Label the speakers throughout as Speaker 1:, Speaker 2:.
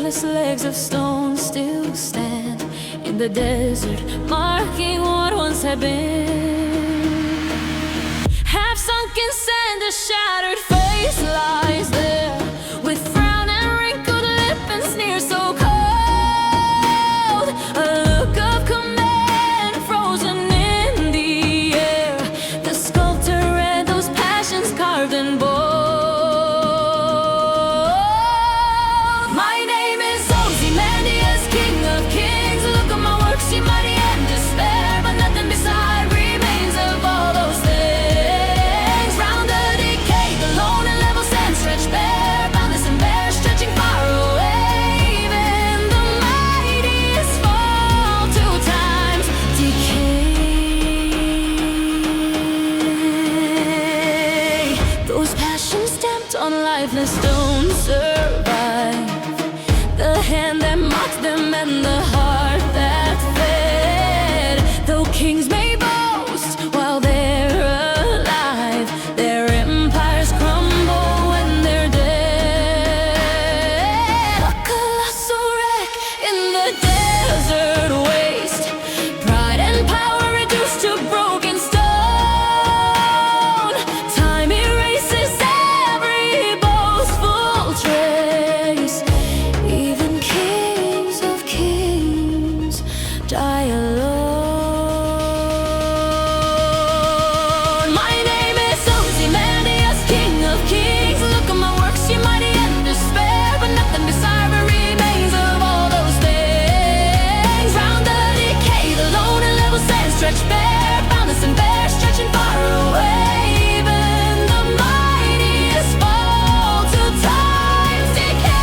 Speaker 1: endless legs of stone still stand in the desert, marking what once had been. Half sunk in sand, a shattered face lies there, with frown and wrinkled lip and sneer so cold. A look of command frozen in the air. The sculptor read those passions carved in bold. My name is Ozymandias, king of kings. Look at my works, see mighty and despair, but nothing beside remains of all those things. Round the decay, the lone and level sand stretched bare, boundless and bare, stretching far away. Even the mightiest fall to time's decay. Those passions stamped on lifeless don't survive. The hand that mocked them and the heart that fed. Though kings may boast while they're alive, their empires crumble when they're dead. A colossal wreck in the desert waste, pride and power reduced to broken stone. Time erases every boastful trace. Even kings of kings die alone. My name is Ozymandias, king of kings. Look at my works, you mighty and despair, but nothing beside remains of all those things. Round the decay, the lone and level sand stretched bare, boundless and bare, stretching far away. Even the mightiest fall to time's decay.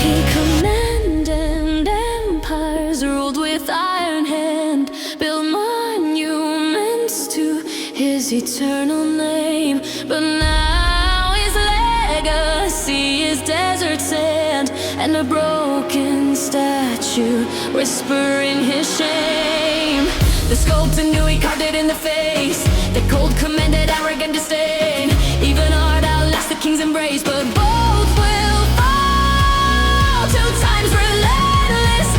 Speaker 1: He commanded empires, ruled with iron hand, built monuments to his eternal name. But now his legacy is desert sand and a broken statue whispering his shame. The sculptor knew he carved it in the face. The cold commanded arrogant disdain. Even art outlasts the king's embrace, but both will fall to time's relentless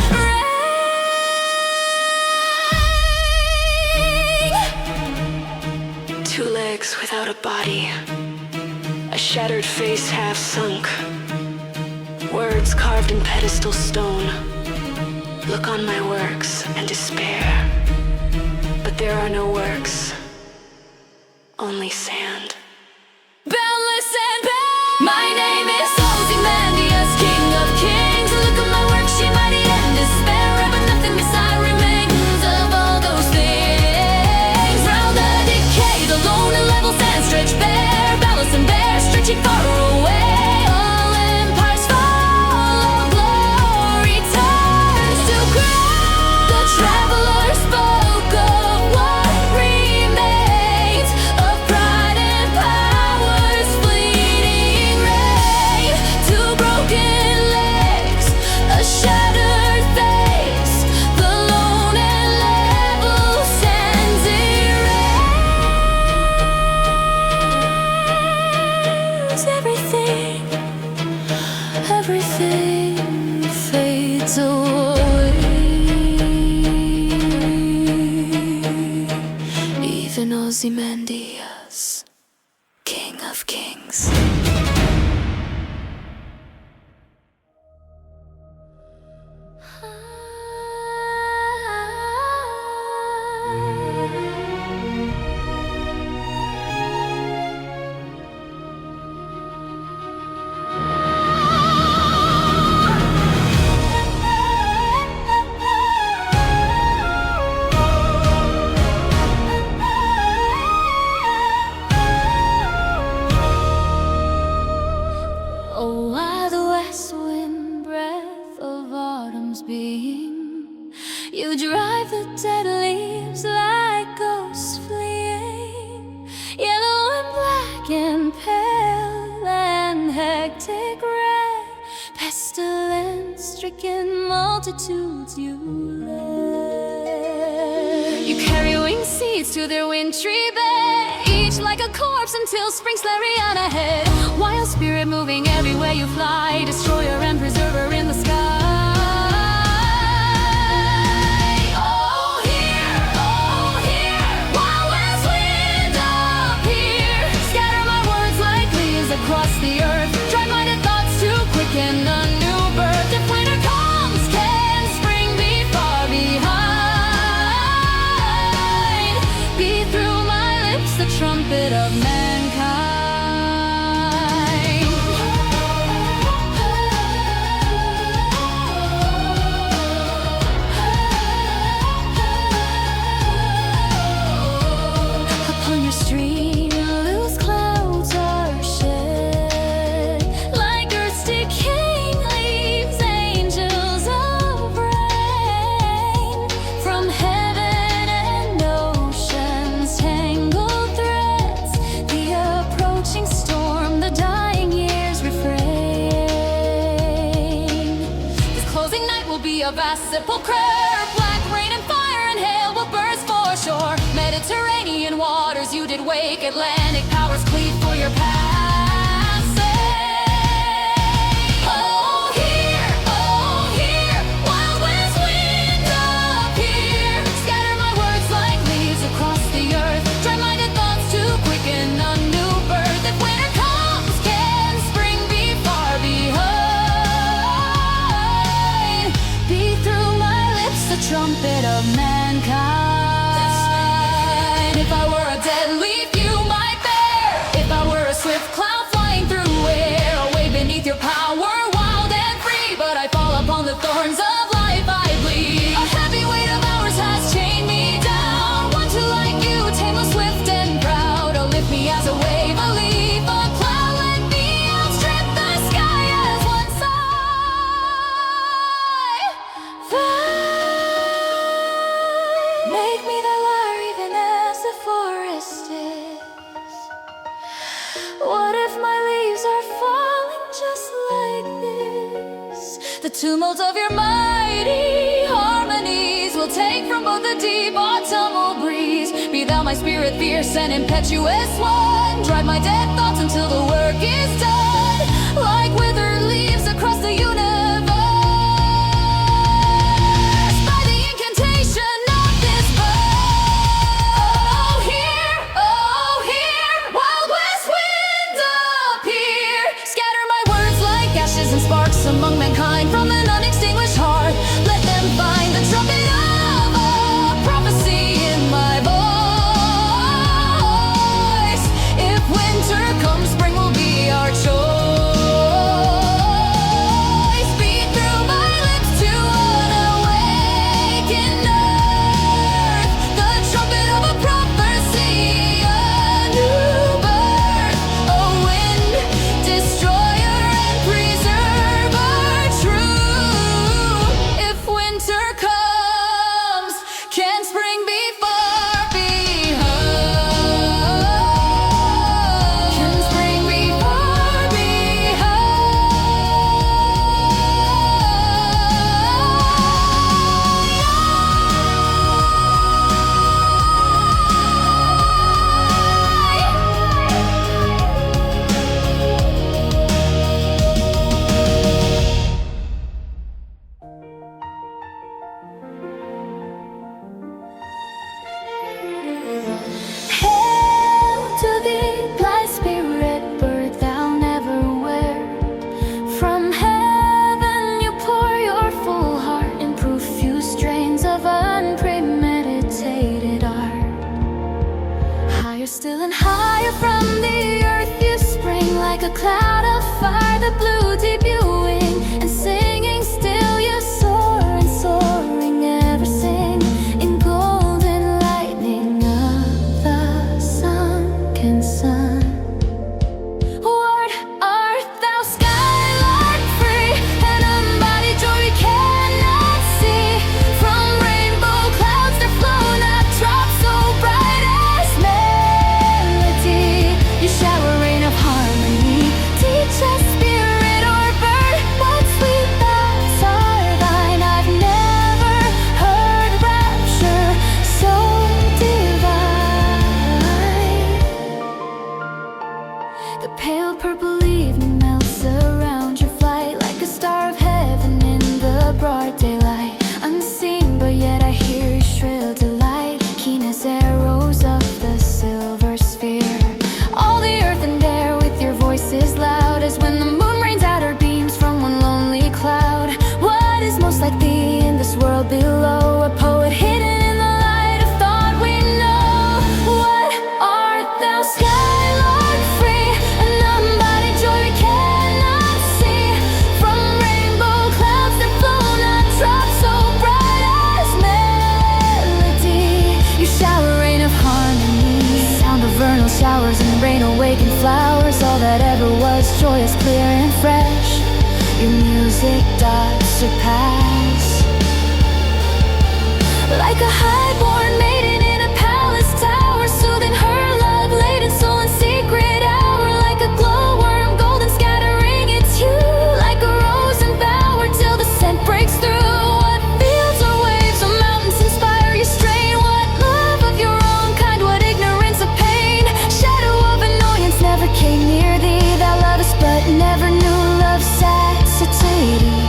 Speaker 1: reign. Two legs without a body, a shattered face half sunk, words carved in pedestal stone. Look on my works and despair, but there are no works, only sand. Boundless and bare. My name is Ozymandias, king of kings. Look at my works, she mighty and despair, but nothing beside remains of all those things. Round the decay, the lone and level sand stretched bare, boundless and bare, stretching far away. All empires fall, all glory turns to ground. The traveler spoke of what remains of pride and power's fleeting reign. Two broken legs, a shattered face, the lone and level sands erase. Everything, everything fades away. Even Ozymandias, king of kings. Oh, why the west wind, breath of autumn's being, you drive the dead leaves like ghosts fleeing, yellow and black and pale and hectic red, pestilence-stricken multitudes you led. You carry wings
Speaker 2: seeds to their wintry bed, each like a corpse until spring's Lariana ahead. Wild spirit moving everywhere you fly, destroyer and preserver in the sky. Oh here, wild west wind up here. Scatter my words like leaves across the earth. Drive minded thoughts to quicken a new birth. If winter comes, can spring be far behind? Be through my lips the trumpet of mankind. Upon your stream, loose clouds are shed, like earth's decaying leaves, angels of rain. From heaven and ocean's tangled threads, the approaching storm, the dying years refrain. This closing night will be a vast sepulchre. Black rain and fire and hail will burst for shore. Mediterranean waters you did wake, Atlantic powers plead for your passage. Oh here, wild west wind up here. Scatter my words like leaves across the earth. Drive minded thoughts to quicken a new birth. If winter comes, can spring be far behind? Be through my lips the trumpet of mankind. If I were a dead leaf you might bear, if I were a swift cloud flying through air, away beneath your power, wild and free. But I fall upon the thorns of life I bleed. A heavy weight of hours has chained me down. One too like you, tameless, swift and proud. Oh, lift me as a wave, a leaf, a cloud. Let me outstrip the sky as one sigh. Fly, make me the lyre even as the forest is. What if my leaves are falling just like this? The tumult of your mighty harmonies will take from both the deep autumnal breeze. Be thou my spirit fierce and impetuous one. Drive my dead thoughts until the work is done. Like withered leaves across the universe, by the incantation of this bird. Oh here, wild west wind up here. Scatter my words like ashes and sparks among mankind from an unextinguished heart. Let them find the trumpet of a prophecy in my voice. If winter comes, spring will be our choice. Beat through my lips to an awakened earth, the trumpet of a prophecy, a new birth. Oh wind, destroyer and preserver true. If winter comes, can spring be far behind? Can spring be far Hail to thee, blithe spirit, bird thou never wert. From heaven you pour your full heart in profuse strains of unpremeditated art. Higher still and higher from the earth you spring, like a cloud of fire, the blue debuting and singing. Still you soar, and soaring ever sing in golden lightning of the sunken sun. What art thou, Skylark free, an embodied joy we cannot see? From rainbow clouds there flow not drops so bright as melody. You shower rain of harmony, teach us spirit or bird what sweet thoughts flowers, all that ever was, joyous, clear and fresh. Your music doth surpass. Like a highborn maiden in a palace tower, soothing her love-laden soul in secret hour. Like a glowworm, golden scattering its hue, like a rose and bower till the scent breaks through. What fields or waves or mountains inspire your strain? What love of your own kind, what ignorance of pain? Shadow of annoyance never came near thee. Thou lovest but never knew love's satiety.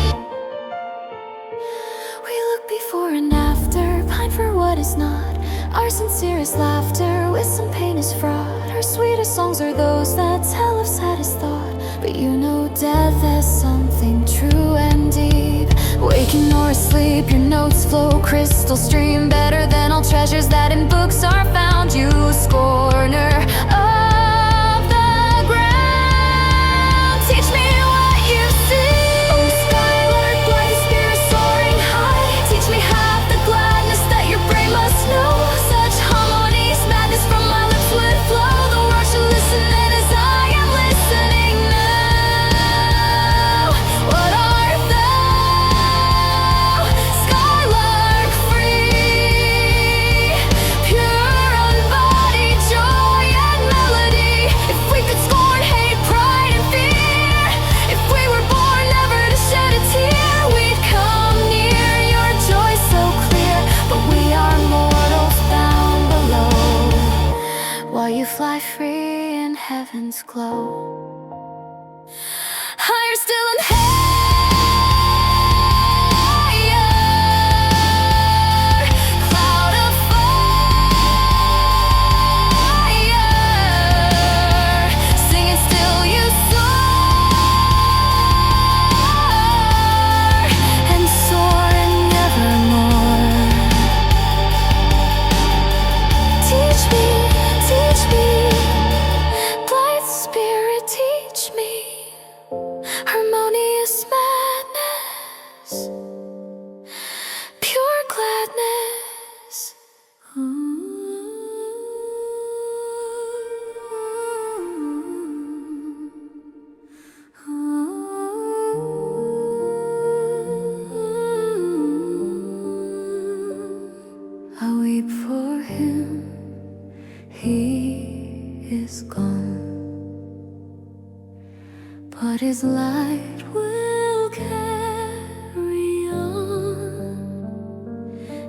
Speaker 2: We look before and after, pine for what is not. Our sincerest laughter with some pain is fraught. Our sweetest songs are those that tell of saddest thought. But you know death as something true and deep. Waking or asleep, your notes flow crystal stream, better than all treasures that in books are found. You scorner of the ground, teach me what you see. Oh Skylark, blithe spirit soaring high, teach me half the gladness that your brain must know. Such harmonies, madness from my lips would flow. The world should listen then as I am listening now. What art thou? Skylark free, pure unbodied joy and melody. If we could scorn hate, pride and fear, if we were born never to shed a tear, we'd come near your joy so clear. But we are mortals bound below, while you fly free in heaven's glow. Higher still and higher, cloud of fire, singing still you soar, and soaring nevermore. Teach me, blithe spirit, teach me harmonious madness, pure gladness. I weep for him, he is gone, but his light will carry on,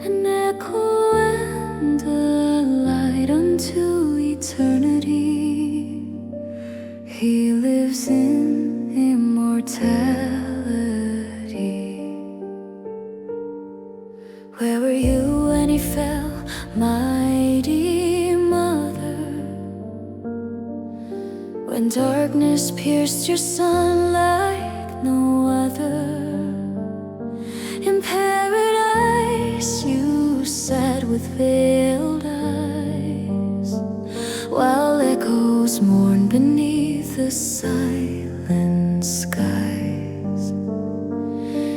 Speaker 2: an echo and a light unto eternity. He lives in immortality. Where were you when he fell, mighty mother? When darkness pierced your sun like no other. In paradise you sat with veiled eyes, while echoes mourned beneath the silent skies.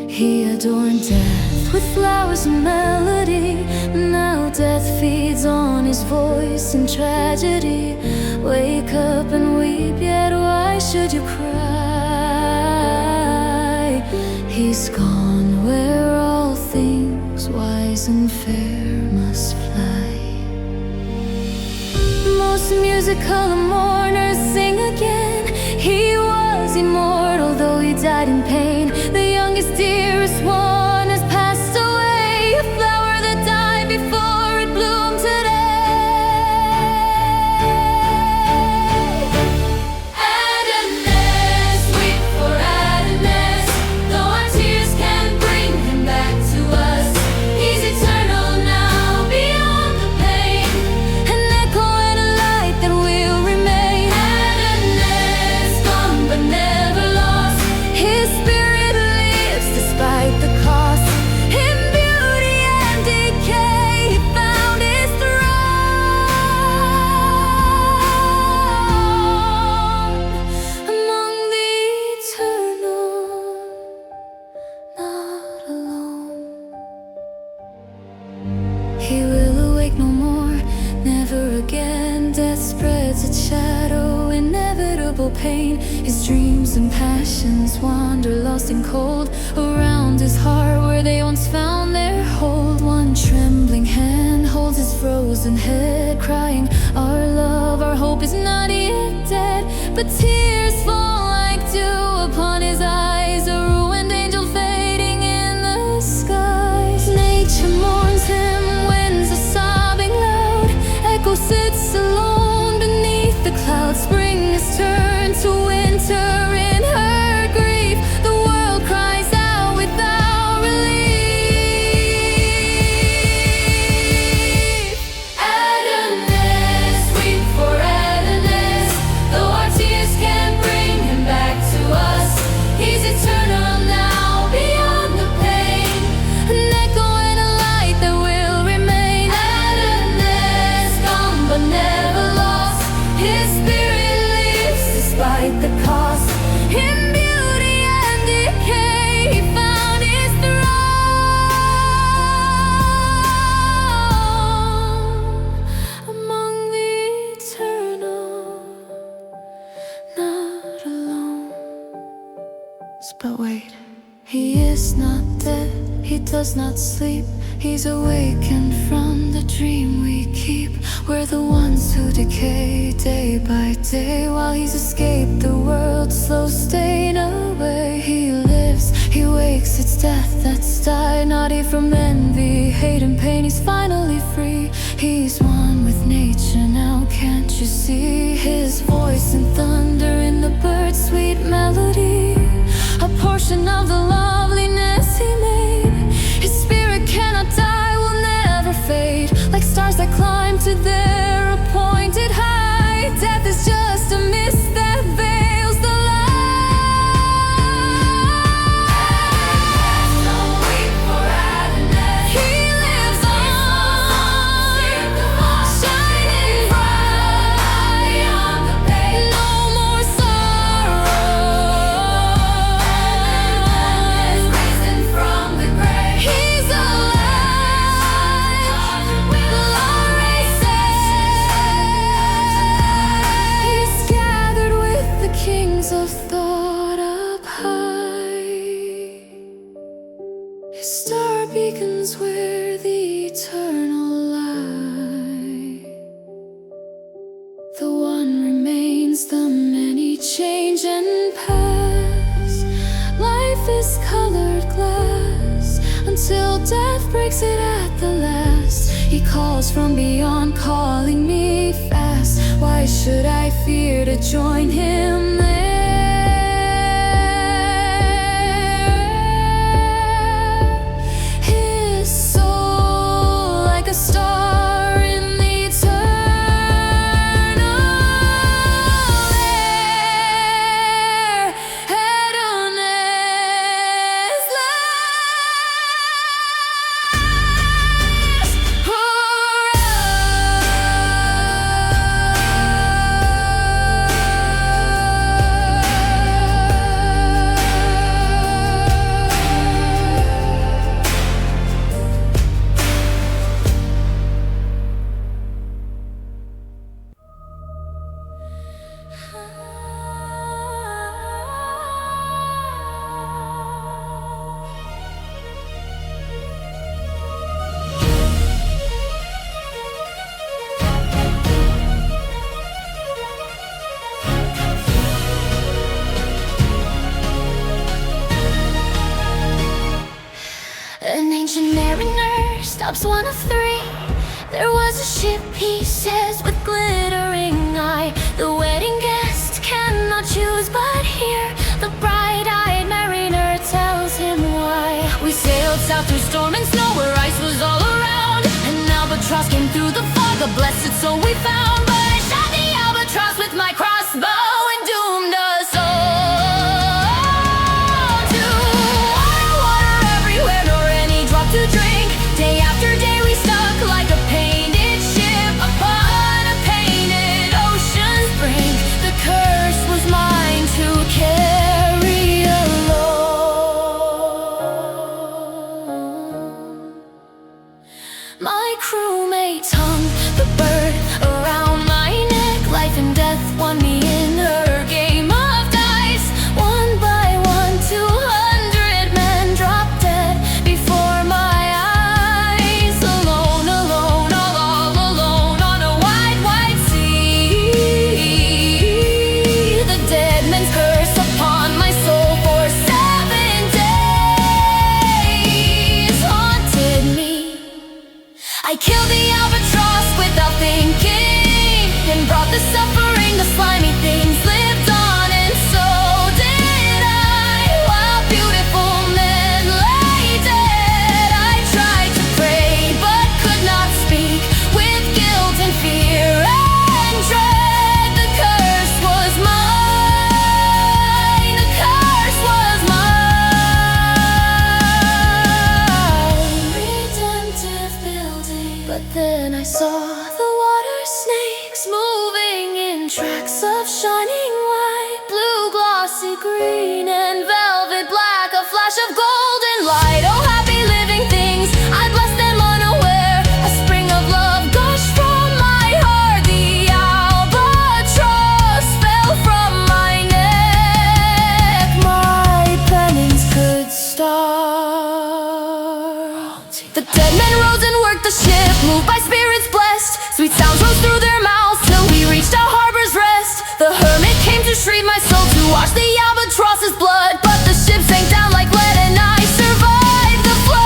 Speaker 2: He adorned death with flowers and melody. Now death feeds on his voice in tragedy. Wake up and weep, yet why should you cry? He's gone where all things wise and fair must fly. Most musical mourners sing again. He was immortal though he died in pain. The youngest, dearest one has passed away, a flower that died before it bloomed today. Adonais, weep for Adonais, though our tears can't bring him back to us. He's eternal now, beyond the pain, an echo and a light that will remain. Adonais, gone but never lost, his spirit lives despite the pain. His dreams and passions wander lost and cold around his heart where they once found their hold. One trembling hand holds his frozen head, crying, our love, our hope is not yet dead. But tears fall like dew upon his eyes, a ruined angel fading in the skies. Nature mourns him, winds are sobbing loud, echo sits alone beneath the clouds. Spring has turned to winter in her grief, the world cries out without relief. Adonais, weep for Adonais, though our tears can't bring him back to us. He's eternal now, beyond the pain, an echo and a light that will remain. Adonais, gone but never lost, his spirit lives despite the cost. In beauty and decay, he found his throne among the eternal, not alone. But wait, he is not dead, he does not sleep. He's awakened from the dream we keep. We're the ones who decay day by day, while he's escaped the world's slow stain away. He lives, he wakes, it's death that's died, not he from envy, hate and pain. He's finally free, he's one with nature now, can't you see? His voice in thunder, in the bird's sweet melody, a portion of the loveliness he made. His spirit cannot die, will never fade, like stars that climb to their appointed height. Death is just a mist that veils the light. So weep for Adonais. He lives on, shining bright beyond the pain. No more sorrow. Adonais, risen from the grave. He's alive, will our races. He's gathered with the kings of thought up high. His star beacons where the eternal lie. The one remains, the many change and pass. Life is colored glass until death breaks it at the last. He calls from beyond, calling me fast. Why should I fear to join him there? His soul like a star in the eternal air. Adonais last An ancient mariner stops one of three. There was a ship, he says, with glittering eye. The wedding guest cannot choose but hear. The bright-eyed mariner tells him why. We sailed south through storm and snow where ice was all around. An albatross came through the fog, a blessed soul we found. But I shot the albatross with my crossbow and doomed us all to water everywhere, nor any drop to drink. Day after day we stuck like a painted ship upon a painted ocean's brink. The curse was mine to carry alone. My crewmates hung the bird around the suffering, the slimy things lived on, and so did I. While beautiful men lay dead, I tried to pray but could not speak, with guilt and fear and dread. The curse was mine, the curse was mine. Redemptive building. But then I saw the water snakes moving in tracks of shining white, blue, glossy green, and velvet black, a flash of golden light. Oh, happy living things, I blessed them unaware. A spring of love gushed from my heart. The albatross fell from my neck. My penance could start. The dead men rose and worked the ship, moved by spirits blessed. Sweet sounds rose through their mouths till we reached our harbor's rest. The hermit came to shrieve my soul, to wash the albatross's blood. But the ship sank down like lead, and I survived the flood.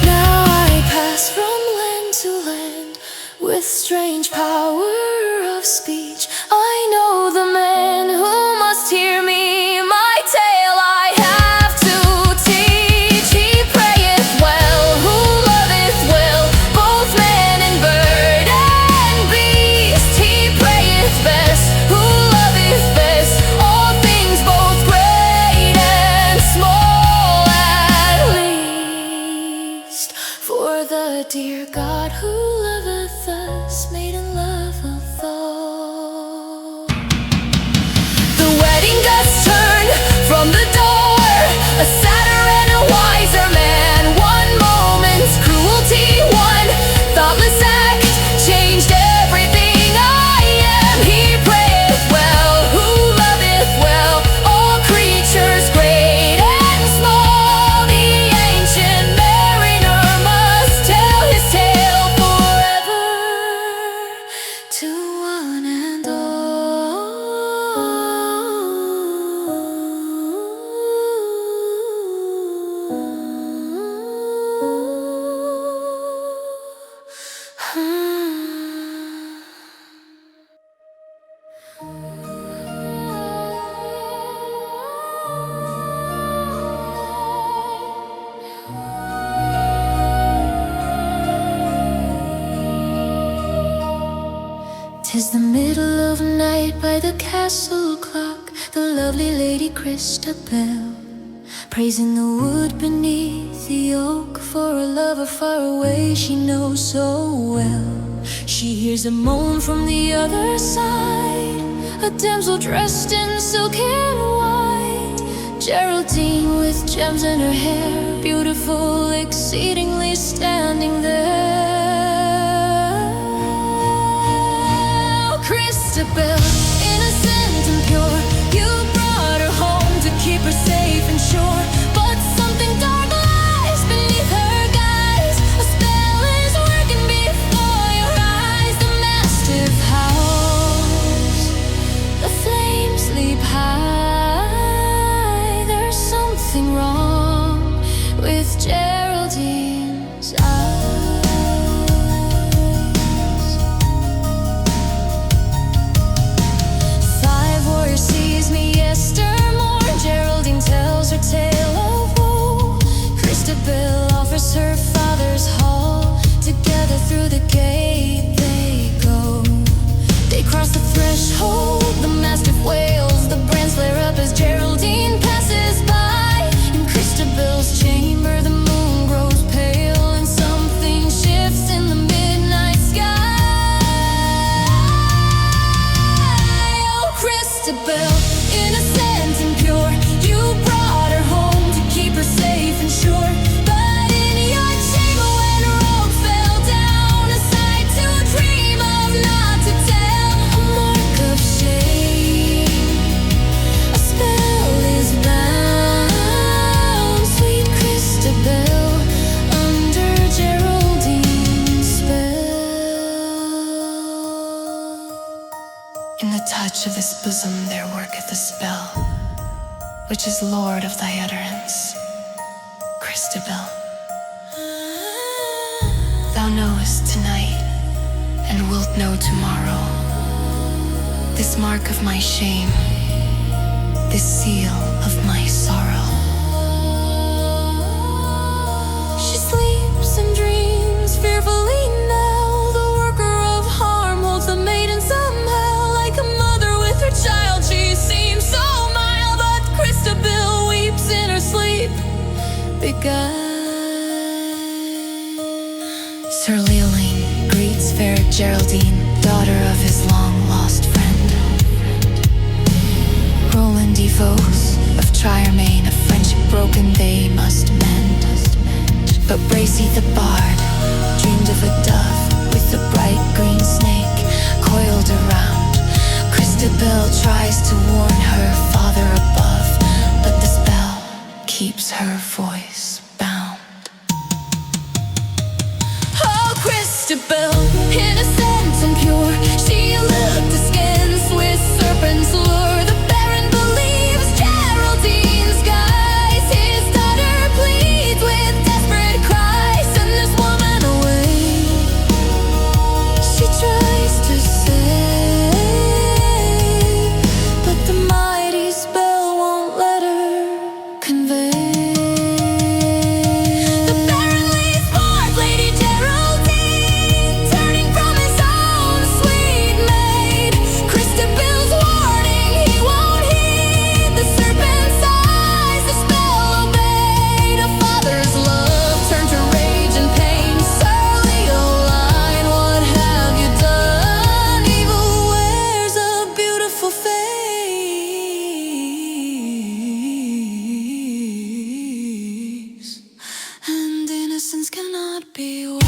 Speaker 2: Now I pass from land to land with strange power of speech. I know the man who must hear me. My tale I have to teach. He prayeth well, who loveth well, both man and bird and beast. He prayeth best, who loveth best, all things both great and small, at least. For the dear God who loveth us made in love of all. The wedding gusts turn from the door, a sadder and a wiser man. One moment's cruelty, one thoughtless act changed everything I am. He prayeth well, who loveth well, all creatures great and small. The ancient mariner must tell his tale forever to one and "'Tis the middle of night by the castle clock, the lovely lady Christabel, praising the wood beneath the oak for a lover far away she knows so well. She hears a moan from the other side, a damsel dressed in silk and white, Geraldine with gems in her hair, beautiful exceedingly, standing there. Oh, Christabel, innocent and pure, you brought her home to keep her safe and sure. But something dark lies beneath her guise, a spell is working before your eyes. The mastiff howls, the flames leap high. There's something wrong with Geraldine's eyes. 5 warriors seize me yestermorn. Geraldine tells her tale of woe. Christabel offers her father's hall. Together through the gate they go. They cross the threshold, the mastiff wails, the brands flare up as Geraldine passes by. In Christabel's chamber the moon grows pale, and something shifts in the midnight sky. Oh, Christabel, innocent and pure, you brought her home to keep her safe and sure. But in your chamber when her oak fell down, a sight to dream of, not to tell, a mark of shame, a spell is bound. Sweet Christabel, under Geraldine's spell.
Speaker 3: In the touch of this bosom there were
Speaker 1: worketh a spell, which is lord of thy utterance, Christabel. Thou knowest tonight, and wilt know tomorrow, this mark of my shame, this seal of my sorrow.
Speaker 2: She sleeps and dreams fearfully now. The worker of harm holds the maiden somehow. Like a mother with her child, she seems so mild, but Christabel weeps in her sleep, beguiled.
Speaker 1: Sir Leoline greets fair Geraldine, daughter of his long-lost friend. Roland devotes of Triermain, a friendship broken they must mend. But Bracy the bard dreamed of a dove with a bright green snake coiled around. Christabel tries to warn her father above, but the spell keeps her voice bound.
Speaker 2: Oh, Christabel, innocent and pure, she looked askance with serpent's lure. The Baron believes Geraldine's guise. His daughter pleads with desperate cries, send this woman away. She tries to save, but the mighty spell won't let her convey. The Baron leaves forth Lady Geraldine, turning from his own sweet maid. Christabel's warning he won't heed. The serpent's eyes, the spell obeyed. A father's love turned to rage and pain. Surly Aline, what have you done? Evil wears a beautiful face, and innocence cannot be won.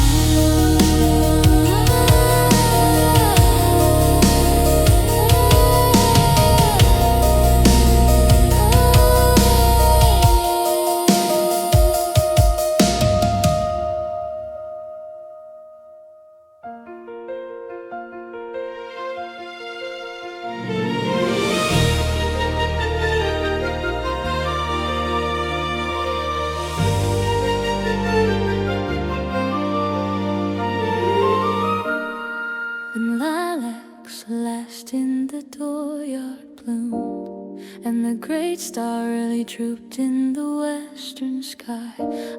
Speaker 2: When lilacs last in the dooryard bloomed, and the great star early drooped in the western sky,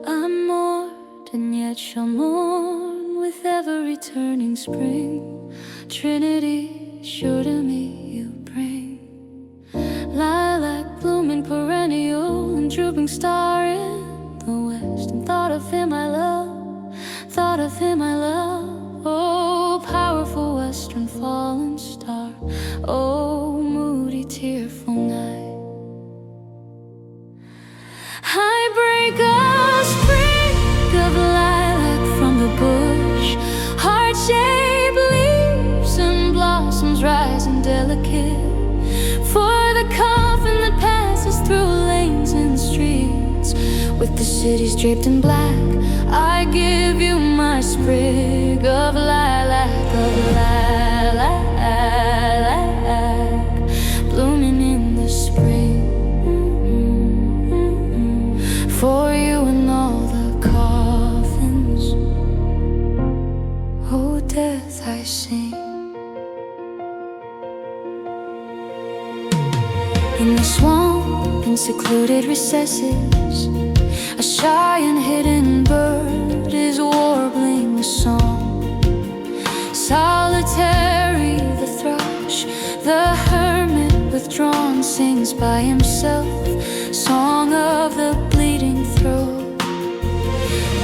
Speaker 2: I mourned and yet shall mourn with every turning spring. Trinity, sure to me you bring. Lilac blooming perennial and drooping star in the west, and thought of him I love, thought of him I love. Oh, powerful western fallen star, oh, moody tearful night. I break a sprig of lilac from the bush, heart-shaped leaves and blossoms rising delicate. For the coffin that passes through lanes and streets, with the cities draped in black, I give you my sprig of lilac, blooming in the spring. For you and all the coffins, oh death, I sing. In the swamp, in secluded recesses, a shy and hidden bird is warbling a song. Solitary the thrush, the hermit withdrawn sings by himself, song of the bleeding throat.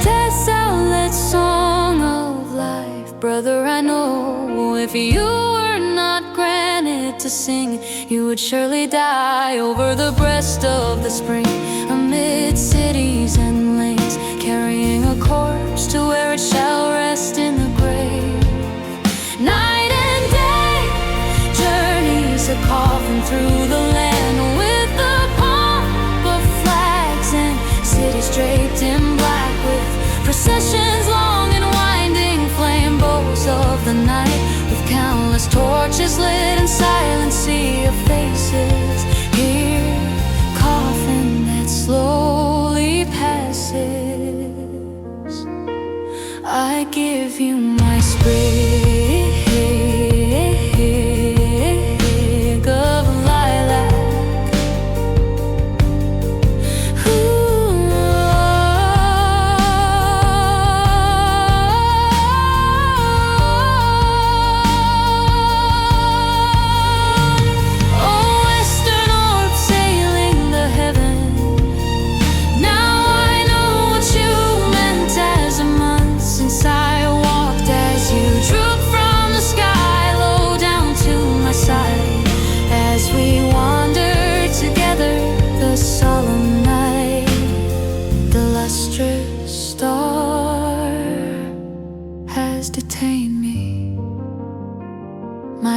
Speaker 2: Death's outlet, song of life. Brother, I know if you were not granted to sing, you would surely die over the breast of the spring, amid cities and lanes, carrying a corpse to where it shall rest in the grave. Night and day journeys a coffin through the land, with the pomp of flags and cities draped in black, with processions long and winding, flame bows of the night, with countless torches lit and silent sea of faces.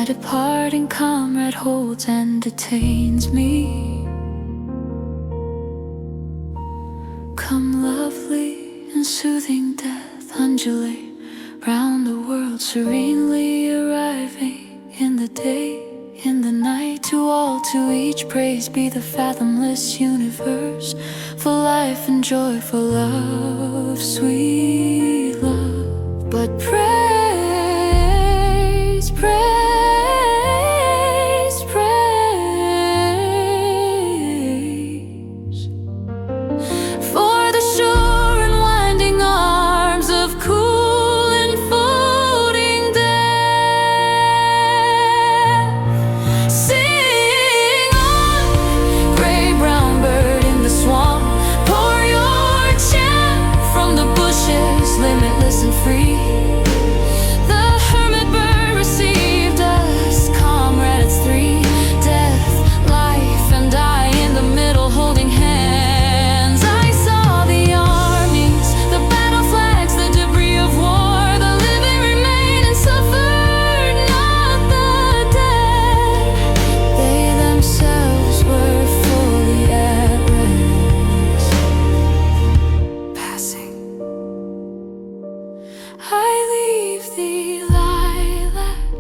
Speaker 2: My departing comrade holds and detains me. Come, lovely and soothing death, undulate round the world, serenely arriving in the day, in the night. To all, to each, praise be the fathomless universe, for life and joy, for love, sweet love. But praise, praise, praise for the sure and winding arms of cool and folding death. Sing on, gray brown bird in the swamp, pour your chant from the bushes, limitless and free. The hermit bird received us, comrades three, death, life, and I in the middle holding hands. I saw the armies, the battle flags, the debris of war, the living remain and suffered not the dead. They themselves were fully at rest. Passing, I leave thee, lilac,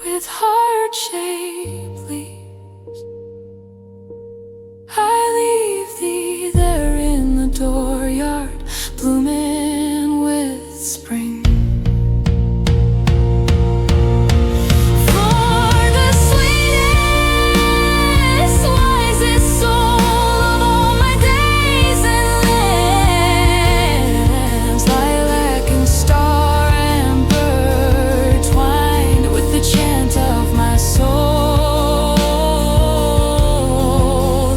Speaker 2: with heart-shaped leaves. I leave thee there in the dooryard, blooming with spring. For the sweetest, wisest soul of all my days and lands, lilac and star and bird twined with the chant of my soul.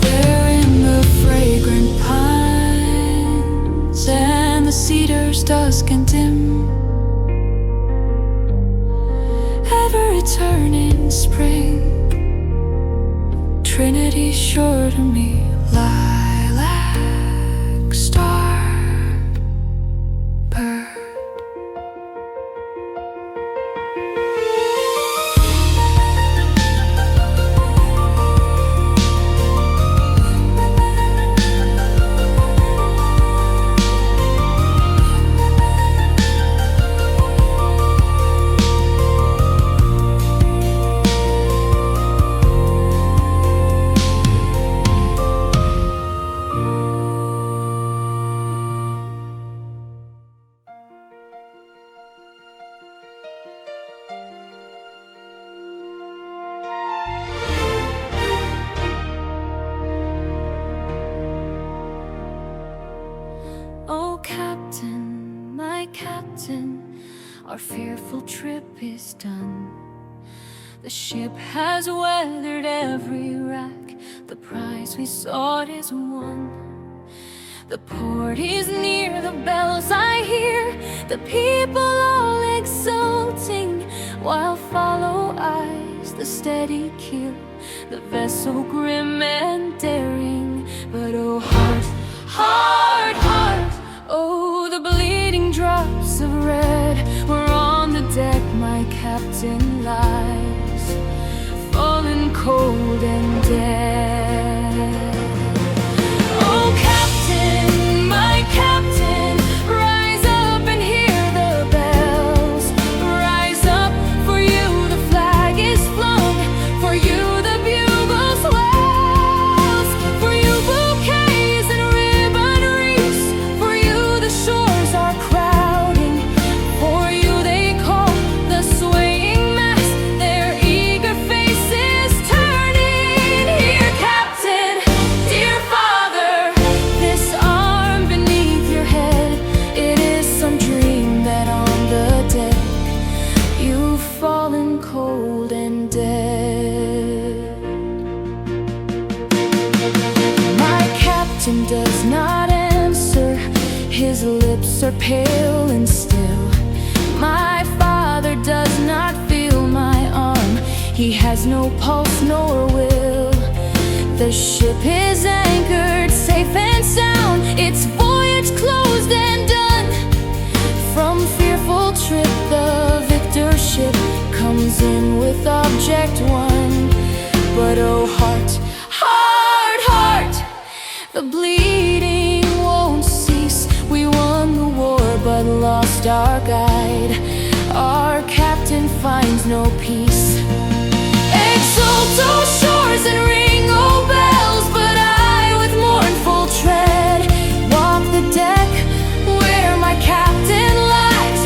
Speaker 2: There in the fragrant pines and the cedars dusk and dim, ever returning spring, Trinity sure to me, lilac, star, bird. Oh, Captain, my Captain, our fearful trip is done. The ship has weathered every wreck, the prize we sought is won. The port is near, the bells I hear, the people all exulting, while follow eyes the steady keel, the vessel grim and daring. But oh, heart, heart, heart, oh, the bleeding drops of red were on the deck. My captain lies, fallen cold and dead. Oh, captain, my captain, rise up and hear the bells. Rise up, for you the flag is flung, for you the bugle swells, for you bouquets and ribbon wreaths, for you the shores are crowding, for you they call the swaying mass, their eager faces turning. Here, captain, dear father, this arm beneath your head, it is some dream that on the deck you've fallen cold and dead. My captain does not answer, his lips are pale and still. My father does not feel my arm, he has no pulse nor will. The ship is anchored safe and sound, its voyage closed and done. From fearful trip the victor ship comes with object one. But oh heart, heart, heart, the bleeding won't cease. We won the war but lost our guide. Our captain finds no peace. Exult, oh shores, and ring, oh bells, but I with mournful tread walk the deck where my captain lies,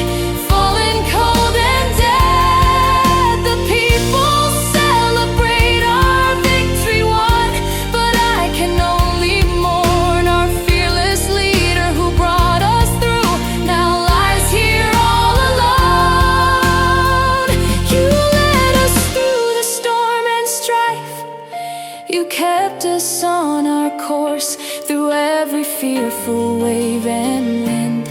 Speaker 2: fallen cold and dead. The people celebrate our victory won, but I can only mourn our fearless leader who brought us through, now lies here all alone. You led us through the storm and strife, you kept us on our course through every fearful wave and wind.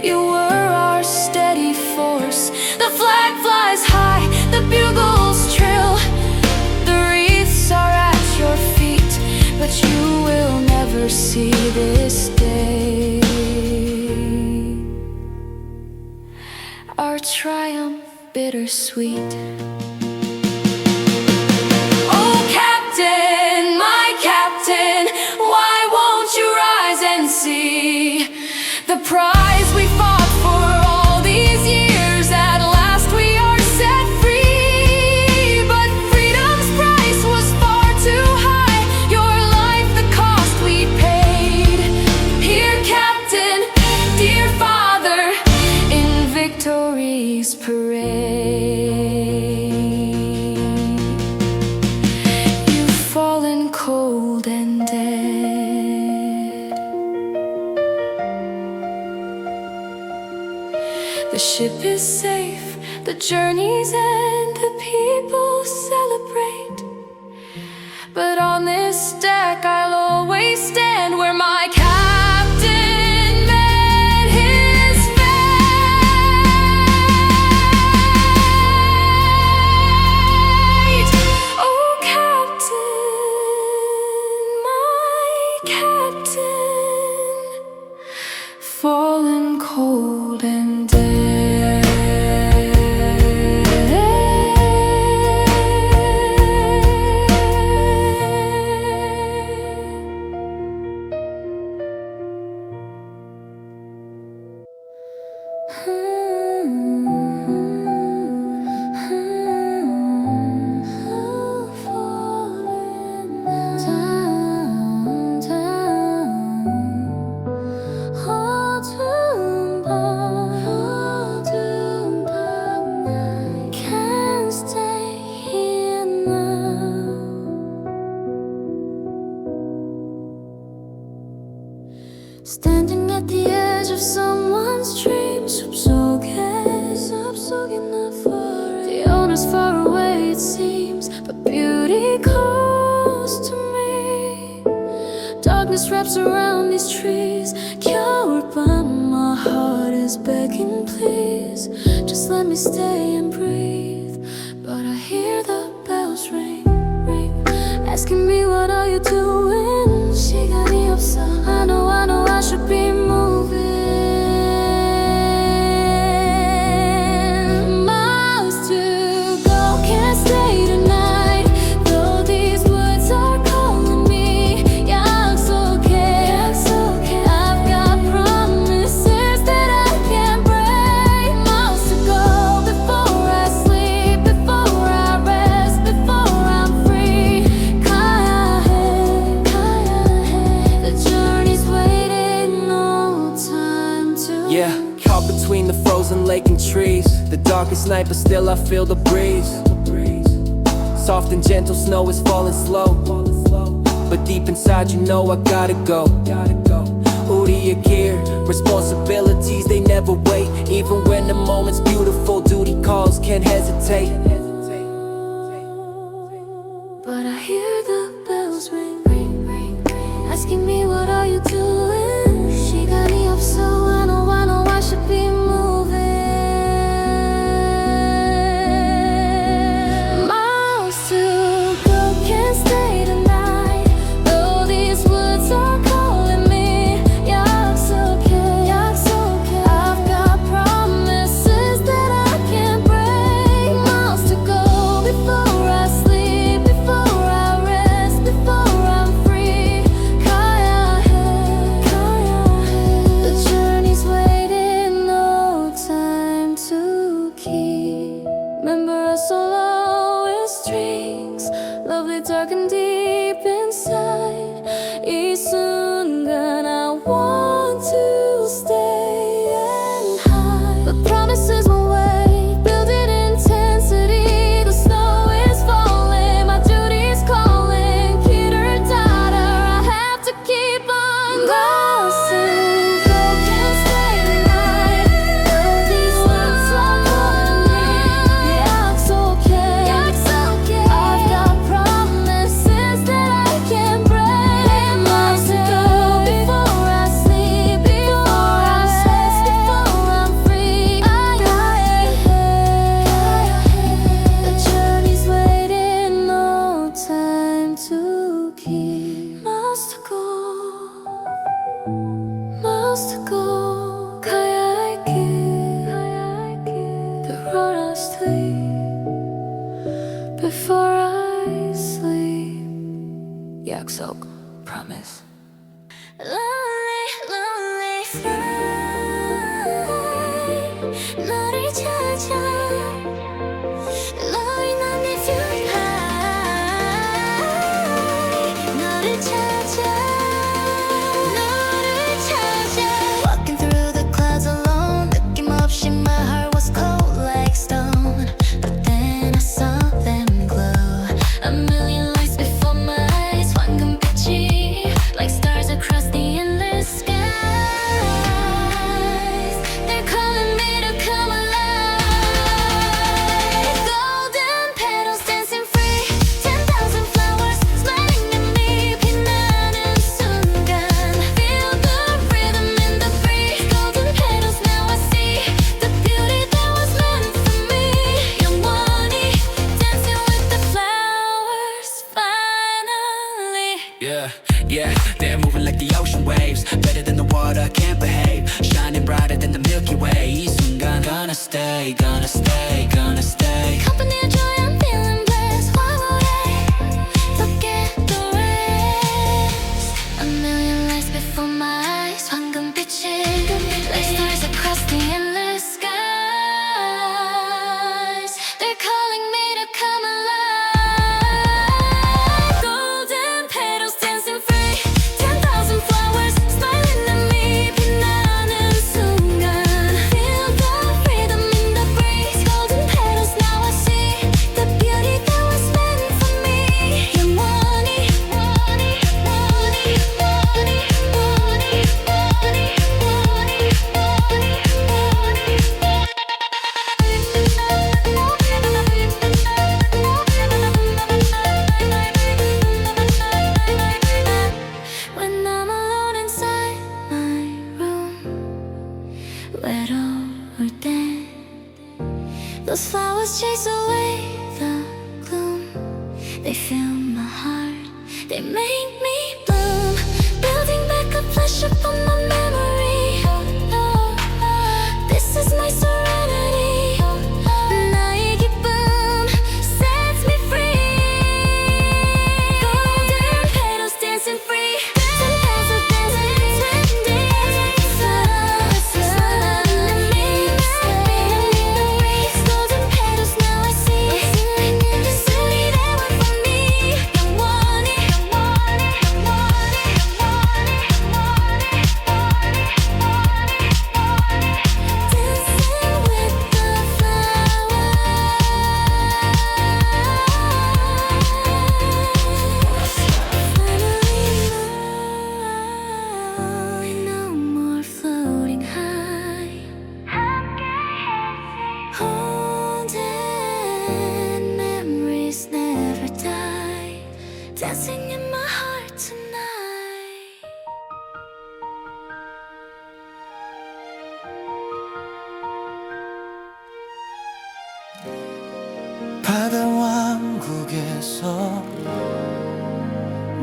Speaker 2: You were our steady force. The flag flies high, the bugles trill, the wreaths are at your feet, but you will never see this day. Our triumph bittersweet. Oh captain, my captain, why won't you rise and see the prize we fought for all these years? At last we are set free, but freedom's price was far too high, your life the cost we paid. Here captain, dear father, in victory's parade, you've fallen cold and dead. The ship is safe, the journey's end, the people celebrate, but on this deck I'll always stand where my captain met his fate. Oh captain, my captain, fallen cold and dead. Standing at the edge of someone's dream, subsoaking the forest. The owner's far away it seems, but beauty calls to me. Darkness wraps around these trees, cowed by my heart is begging please. Just let me stay and breathe, but I hear the bells ring, asking me what are you doing? She got me up so I know I should be moving. Miles to go, can't stay tonight, though these woods are calling me. Yak's okay, I've got promises that I can't break. Miles to go before I sleep, before I rest, before I'm free. The journey's waiting, no time to.
Speaker 3: Yeah, caught between the frozen lake and trees. The darkest night, but still I feel the breeze. Soft and gentle snow is falling slow, but deep inside you know I gotta go. Who do you care? Responsibilities, they never wait. Even when the moment's beautiful, duty calls, can't hesitate.
Speaker 2: But I hear the bells ring, asking me what are you doing? She got me up so I know I should be moving. Miles to go, can't stay tonight, though these woods are calling me. Yak's okay, I've got promises that I can't break. Miles to go dark and deep inside. 이 순간 I want to stay and hide. But promises won't wait, building intensity. The snow is falling, my duty's calling. Peter, daughter, I have to keep on going. Broken starlight, all these words are calling me. 약속해, I've got promises that I can't break. Must go before I sleep, before I rest, before I'm free. The journey's waiting, no time to keep. Must go, 가야 할 길. The road I sleep, before I sleep. 약속, promise. Lonely, lonely fly, 너를 찾아. Lonely, lonely fly, 너를 찾아. Walking through the clouds alone, 느낌없이 my heart was cold like stone. But then I saw them glow. A million lights before my eyes, 황금빛이 like stars across the endless skies. They're calling me to come alive. Golden petals dancing free, 10,000 flowers smiling at me. 빛나는 순간, feel the rhythm in the breeze. Golden petals, now I see the beauty that was meant for me. 영원히 dancing with the flowers, finally.
Speaker 4: Yeah, yeah, they're moving like the ocean waves. Better than the water, can't behave. Shining brighter than the Milky Way. 이 순간 gonna stay, gonna stay, gonna stay.
Speaker 2: Company of joy, I'm feeling blessed. 화보에 forget the rest. A million lights before my eyes, 황금빛이 like stars across the endless skies. They're calling me to come alive. Golden petals dancing free, 10,000 flowers smiling at me. 빛나는 순간, feel the rhythm in the breeze. Golden petals, now I see the beauty that was meant for me. 영원히, 원히, 원히, 원히, 원히, 원히, When I'm alone inside my room, 외로울 땐 those flowers chase away the gloom. They fill my heart, they make me bloom. Building back a flash upon my memory. This is my serenity. 나의 기쁨 sets me free. Golden petals dancing free. 10,000 dancing smiling at me. Golden petals, now I see the beauty that went for me. 영원히, 영원히, 영원히, dancing with the flowers. No more floating high. Haunted memories never die. Dancing in my heart tonight.
Speaker 5: 바다 왕국에서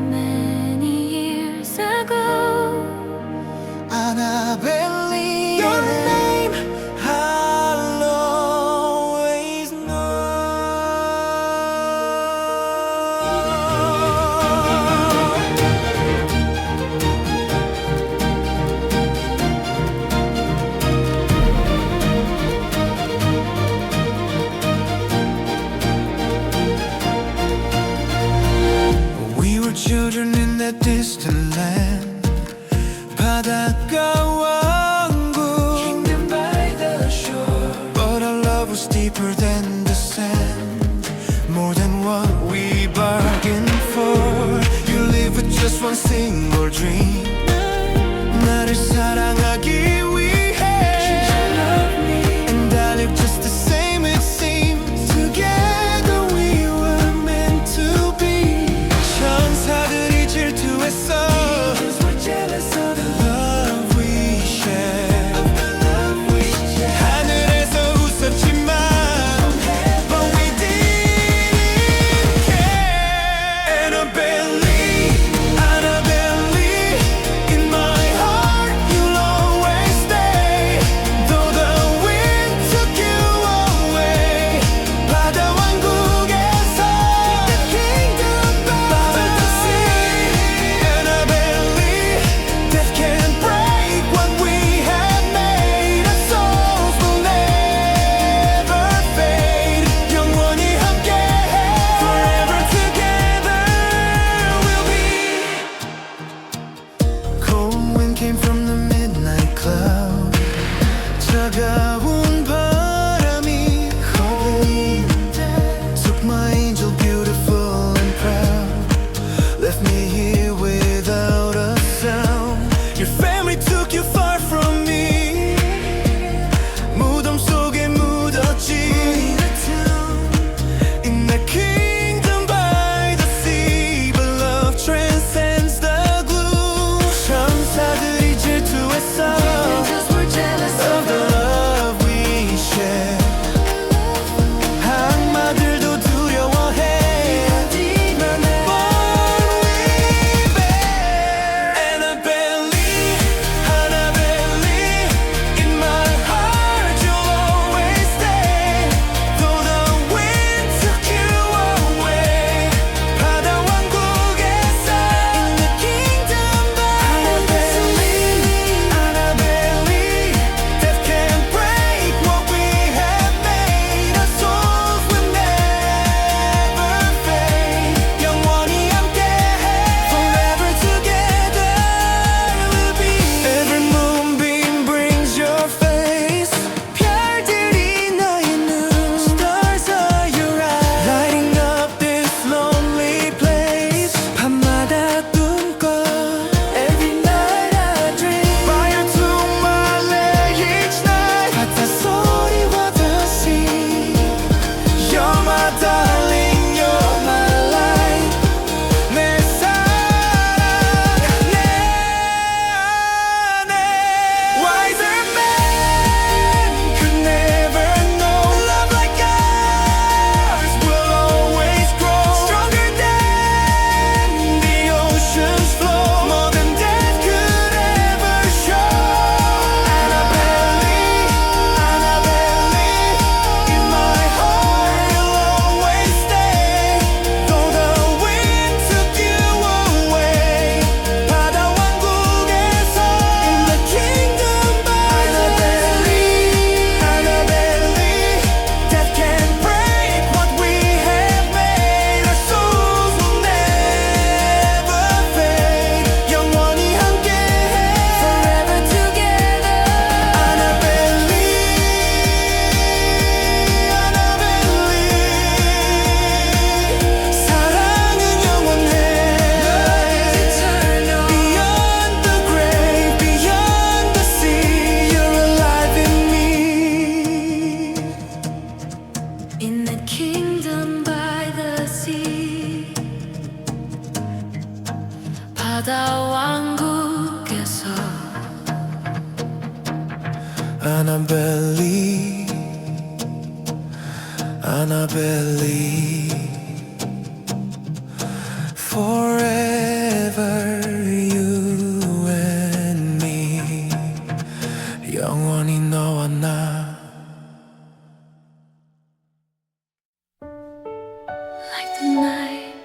Speaker 2: Many years ago,
Speaker 5: 아나벨리 Your name I'll always know.
Speaker 2: 바다 왕국에서
Speaker 5: 아나벨리 아나벨리 Forever you and me 영원히 너와 나
Speaker 2: Like the night,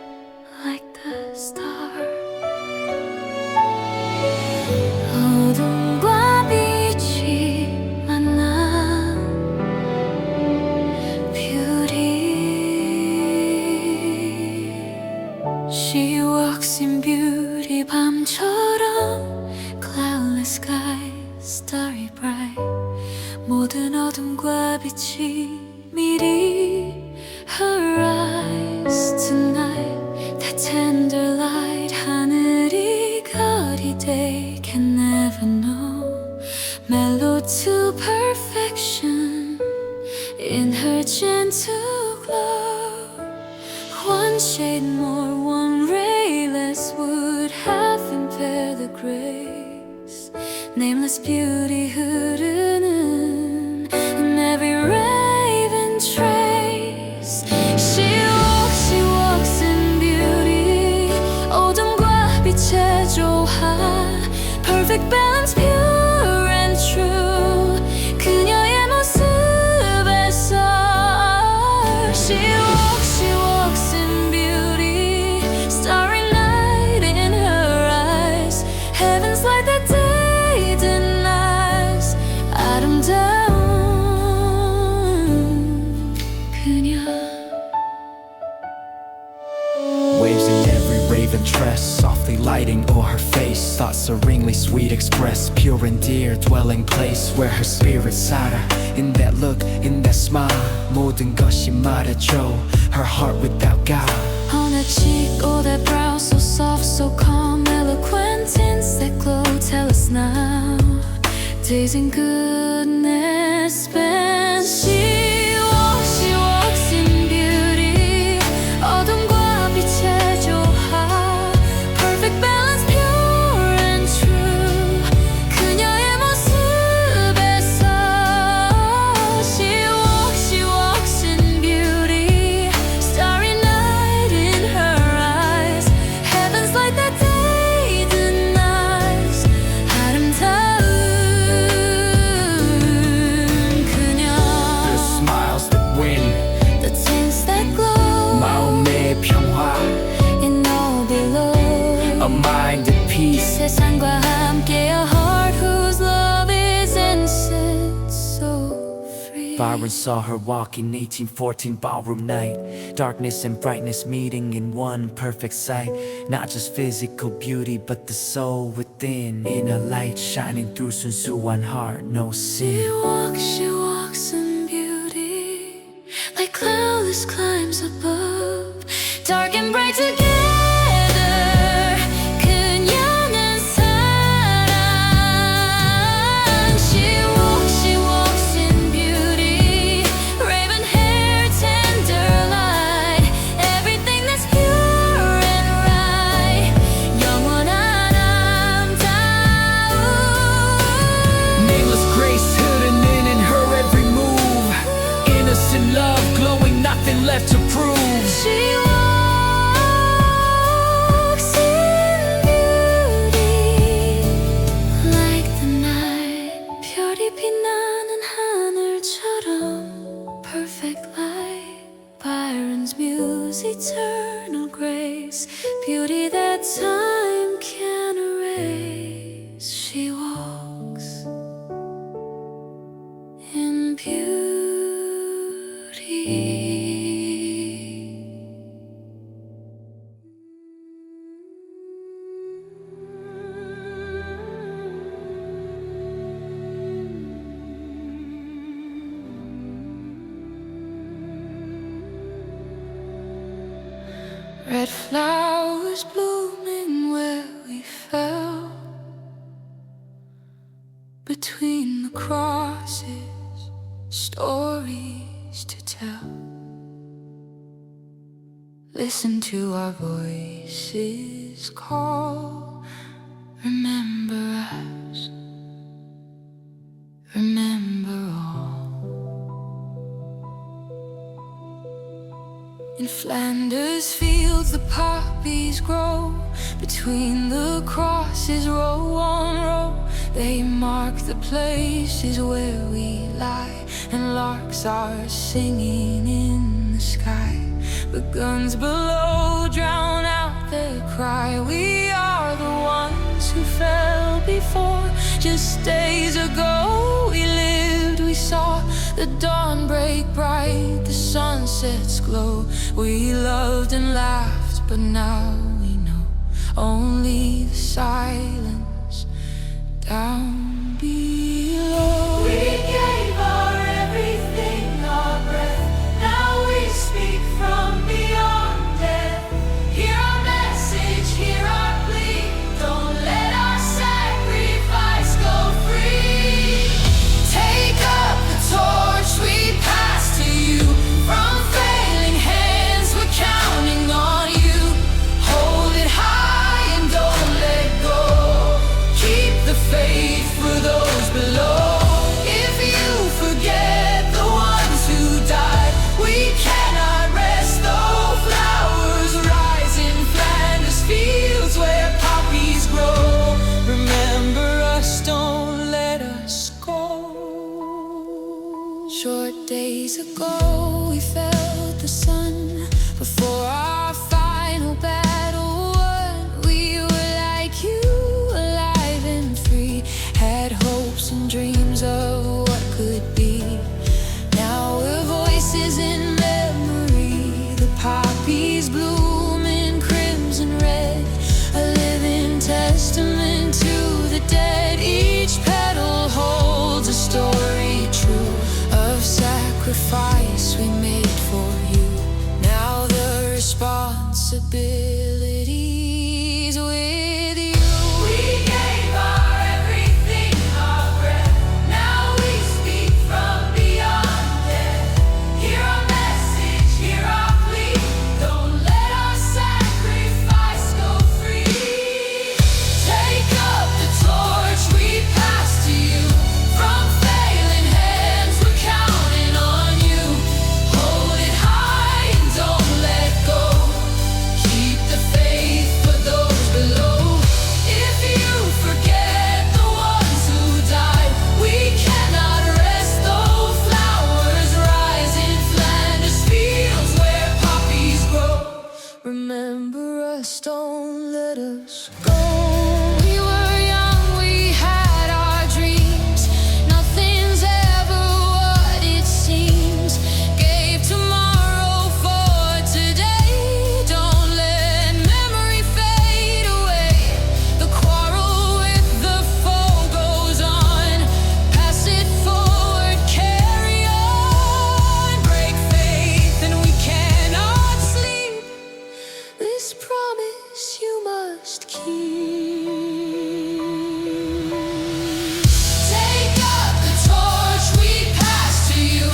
Speaker 2: like the star 어둠과 빛이 만나 Beauty She walks in beauty 밤처럼 Cloudless sky, starry bright 모든 어둠과 빛이 미리 Her eyes tonight That tender light 하늘이 가리되 Can never know Mellow to perfection In her gentle glow One shade more, one ray less Would have impaired the grace Nameless beauty 흐르는 In every raven trace She walks in beauty 어둠과 빛의 조화 Perfect balance, pure and true 그녀의 모습에서 She walks in beauty Starry night in her eyes Heaven's light that day denies 아름다운 그녀
Speaker 4: Waves in every raven tress, softly lighting o'er her face. Thoughts serenely sweet express, pure and dear dwelling place where her spirit 살아. In that look, in that smile, 모든 것이 말해줘. Her heart without God.
Speaker 2: On that cheek, oh that brow, so soft, so calm, eloquent tints that glow. Tell us now, days in goodness spent. She walks in beauty. 어둠과 빛의 조화. Perfect balance, pure and true. 그녀의 모습에서 She walks in beauty. Starry night in her eyes. Heaven's light that day denies. 아름다운 그녀.
Speaker 4: The smiles that win,
Speaker 2: The tints that glow.
Speaker 4: 마음의 평화,
Speaker 2: In all below.
Speaker 4: a mind at peace.
Speaker 2: 세상과 함께 a heart whose love is innocent, so free.
Speaker 4: Byron saw her walk in 1814 ballroom night. Darkness and brightness meeting in one perfect sight. Not just physical beauty, but the soul within. In a light shining through 순수한 heart, no sin.
Speaker 2: She walks in beauty, like cloudless climbs above, dark and bright together. 그녀는 사랑. She walks in beauty, raven hair, tender light, everything that's pure and right. 영원한 아름다움.
Speaker 4: Nameless grace hidden in her every move. Innocent love glowing, nothing left to prove.
Speaker 2: She walks in beauty, like the night. 별이 빛나는 하늘처럼, perfect light. Byron's muse, eternal grace, beauty that time can erase. She walks in beauty. Red flowers blooming where we fell, between the crosses, stories to tell. Listen to our voices call, Between the crosses, row on row, they mark the places where we lie, and larks are singing in the sky. But guns below drown out their cry. We are the ones who fell before. Just days ago we lived, we saw the dawn break bright, the sunsets glow. We loved and laughed, but now we know only the silence down below.
Speaker 6: We gave our everything, our breath. Now we speak from beyond death. Hear our message, hear our plea. Don't let our sacrifice go free. Take up the torch we pass to you. From failing hands, we're counting on you. Hold it high and don't let go. Keep the faith for those below. If you forget the ones who died, we cannot rest though flowers rise in Flanders fields where poppies grow. Remember us, don't let us go.
Speaker 2: Short days ago we felt the sun before our final battle won. We were like you, alive and free, had hopes and dreams of what could be. Now we're voices in memory, the poppies bloom in crimson red, a living testament to the dead. Each petal holds a story true of sacrifice we made for you. Now the responsibility's with you.
Speaker 6: We gave our everything, our breath. Now we speak from beyond death. Hear our message, hear our plea. Don't let our sacrifice go free. Take up the torch we pass to you. From failing hands, we're counting on you. Hold it high and don't let go. Keep the faith for those below. If you forget the ones who died, we cannot rest though flowers rise in Flanders fields where poppies grow.
Speaker 2: Remember us, don't let us go. We were young, we had our dreams. Nothing's ever what it seems. Gave tomorrow for today. Don't let memory fade away. The quarrel with the foe goes on. Pass it forward, carry on. Break faith and we cannot sleep. This promise you must keep.
Speaker 6: Take up the torch we pass to you.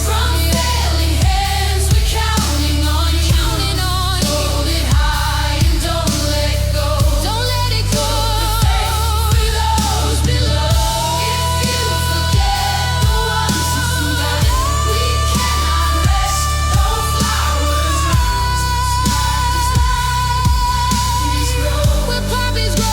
Speaker 6: From failing hands, we're counting on you. Hold it high and don't let go.
Speaker 2: Don't let it go.
Speaker 6: For those below. If you forget the ones who died, we cannot rest though flowers rise.
Speaker 2: Where poppies grow.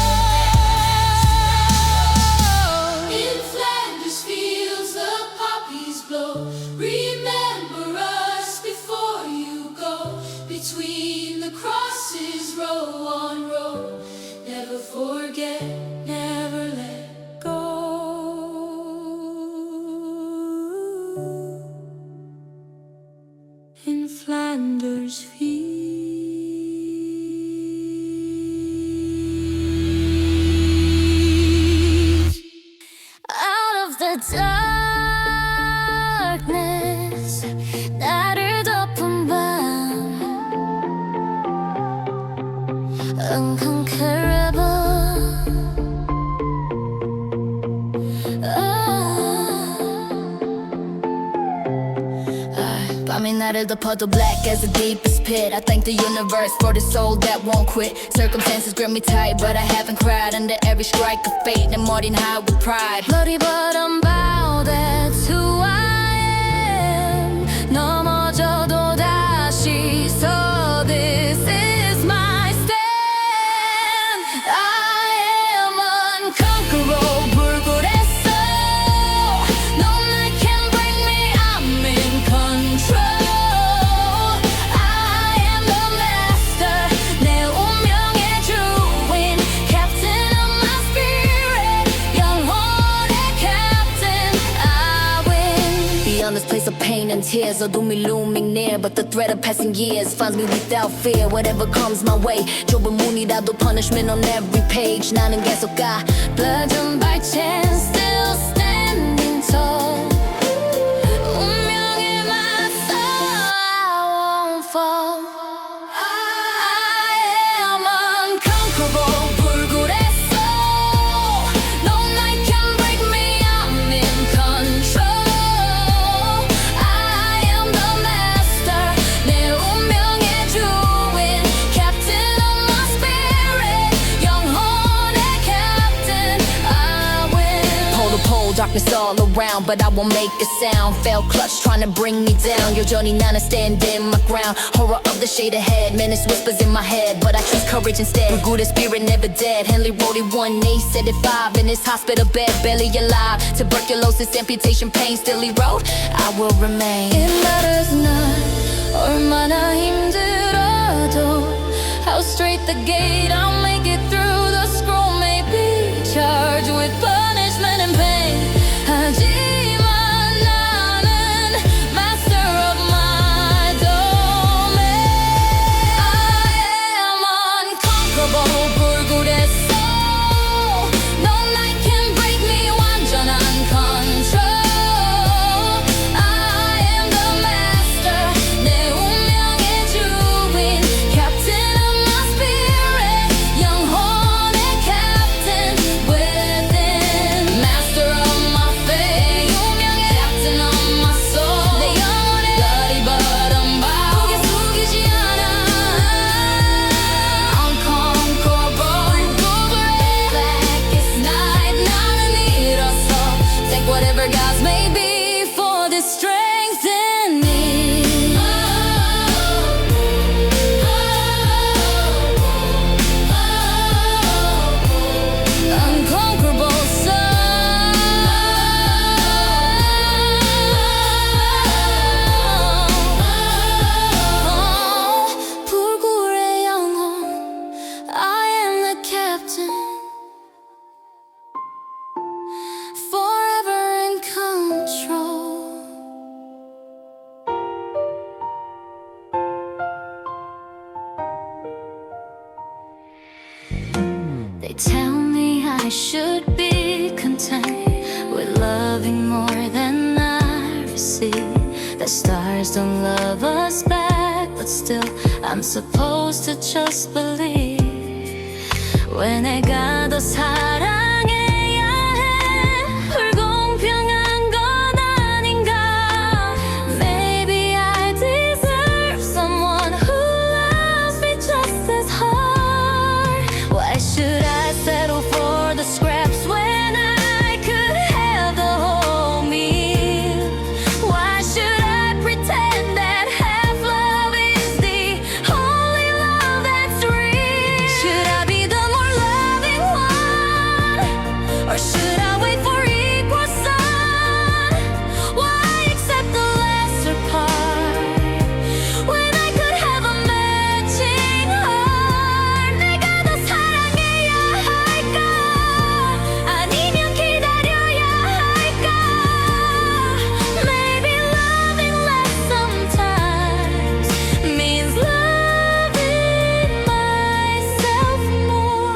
Speaker 6: In Flanders fields the poppies blow. Remember us before you go. Between the crosses, row on row. Never forget, never let go.
Speaker 2: In Flanders fields. Out of the darkness, 나를 덮은 밤, unconquerable. 밤이 나를 덮어도 black as the deepest pit. I thank the universe for the soul that won't quit. Circumstances grip me tight, but I haven't cried under every strike of fate. 내 머린 high with pride. Bloody but unbound, that's who I am. 넘어져도 다시 서. This is my stand. am unconquerable. 불굴했어. No night can break me. I'm in control. I am the master. 내 운명의 주인. Captain of my spirit. 영혼의 captain. I win. Beyond this place of pain and tears, 어둠이 looming near, but the threat of passing years finds me without fear. Whatever comes my way, 좁은 문이라도 punishment on every page. 나는 계속 가. Bludgeoned by chance, still standing tall. 운명에 맞서 I won't fall. I am unconquerable. 불굴했어. No night can break me. I'm in control. I am the master. 내 운명의 주인. Captain of my spirit. 영혼의 captain. I win. Pole to pole, darkness all around, but I won't make a sound. Fell clutch trying to bring me down. 여전히 나는 standing my ground. Horror of the shade ahead. Menace whispers in my head, but I choose courage instead. Good spirit never dead. Henley wrote it 1, they said it 5. In his hospital bed, barely alive. Tuberculosis, amputation, pain. Still he wrote, I will remain. It matters not 얼마나 힘들어도 how straight the gate. I'll make it through. The scroll may be charged with punishment and pain. 하지만 나는 master of my domain. I am unconquerable. 불굴했어. No night can break me. 완전한 control. I am the master. 내 운명의 주인. Captain of my spirit. 영혼의 captain within. Master of my fate. 운명의 captain of my soul. 내 영혼의 bloody bottom bow. 고개 숙이지 않아. Unconquerable. Black is night. 나는 일어서. Take whatever gods may be for this strength in me. Unconquerable soul. 불굴의 영혼. I am the captain. Forever in control. They tell me I should be content with loving more than I receive. The stars don't love us back, but still I'm supposed to just believe. 왜 내가 더 사랑해야 해? 불공평한 건 아닌가? Maybe I deserve someone who loves me just as hard. Why should I settle for the scraps when I could have the whole meal? Why should I pretend that half love is the only love that's real? Should I be the more loving one? Or should I wait for equal sun? Why accept the lesser part when I could have a matching heart? 내가 더 사랑해야 할까? 아니면 기다려야 할까? Maybe loving less sometimes means loving myself more.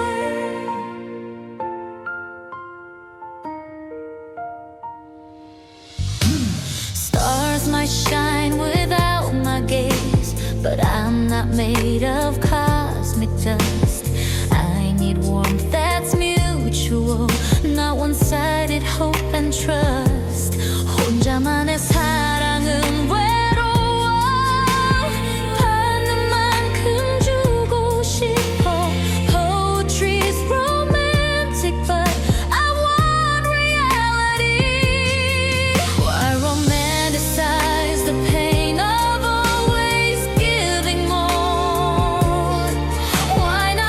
Speaker 2: Stars might shine without my gaze, but I'm not made of cosmic dust. I need warmth that's mutual, not one-sided hope and trust. 혼자만의 사랑은 외로워. 받는 만큼 주고 싶어. Poetry's romantic, but I want reality. Why romanticize the pain of always giving more? Why not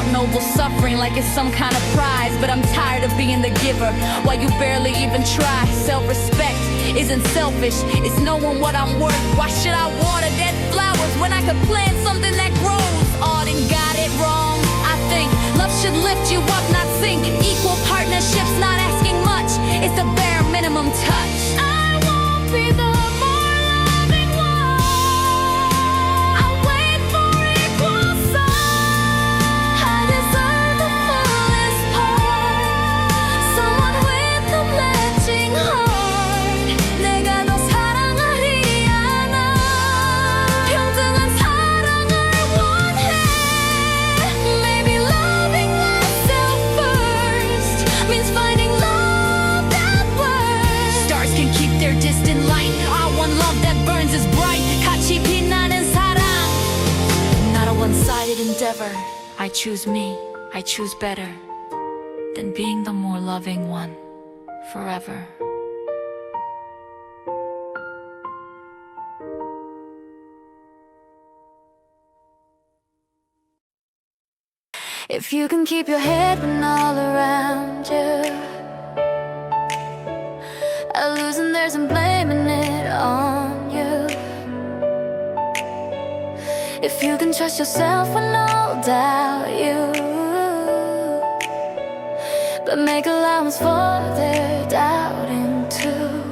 Speaker 2: Mount Noble suffering like it's some kind of prize. But I'm tired of being the giver while you barely even try. Self-respect isn't selfish, it's knowing what I'm worth. Why should I water dead flowers when I could plant something that grows? Auden got it wrong. I think love should lift you up, not sink. Equal partnerships, not asking much. It's the bare minimum touch. I won't be the more loving one. I'll wait for equal sign. I deserve the fullest part. Someone with a matching heart. 내가 너 사랑하리 않아. 평등한 사랑을 원해. Maybe loving myself first means finding love that works. Stars can keep their distant light. I want love that burns as bright. 같이 빛나는 사랑. Not a one-sided endeavor. I choose me. I choose better than being the more loving one forever. If you can keep your head when all around you are losing theirs and blaming it on you. If you can trust yourself when all doubt you, but make allowance for their doubting too.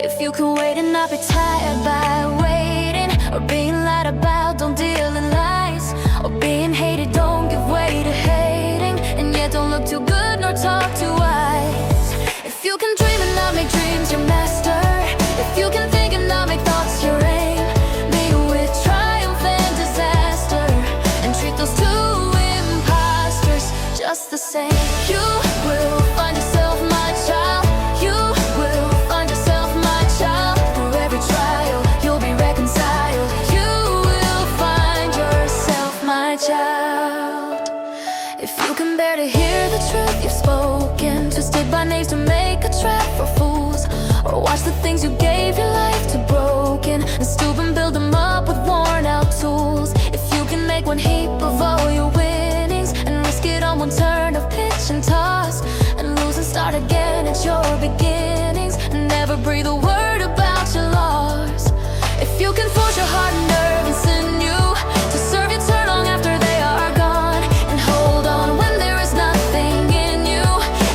Speaker 2: If you can wait and not be tired by waiting, or being lied about, don't deal in lies, or being hated, don't give way to hating, and yet don't look too good nor talk too wise. If you can dream and not make dreams your master, if you can think and not make thoughts your aim, be with triumph and disaster, and treat those two imposters just the same. You will find yourself, my child. You will find yourself, my child. Through every trial, you'll be reconciled. You will find yourself, my child. If you can bear to hear the truth you've spoken, twisted by names to make a trap for fools, or watch the things you gave your life to broken, and stoop and build them up with worn out tools. If you can make one heap of all your winnings, and risk it on one turn of pitch and toss, and lose and start again at your beginnings, and never breathe a word about your loss. If you can force your heart and nerve and sinew to serve your turn long after they are gone, and hold on when there is nothing in you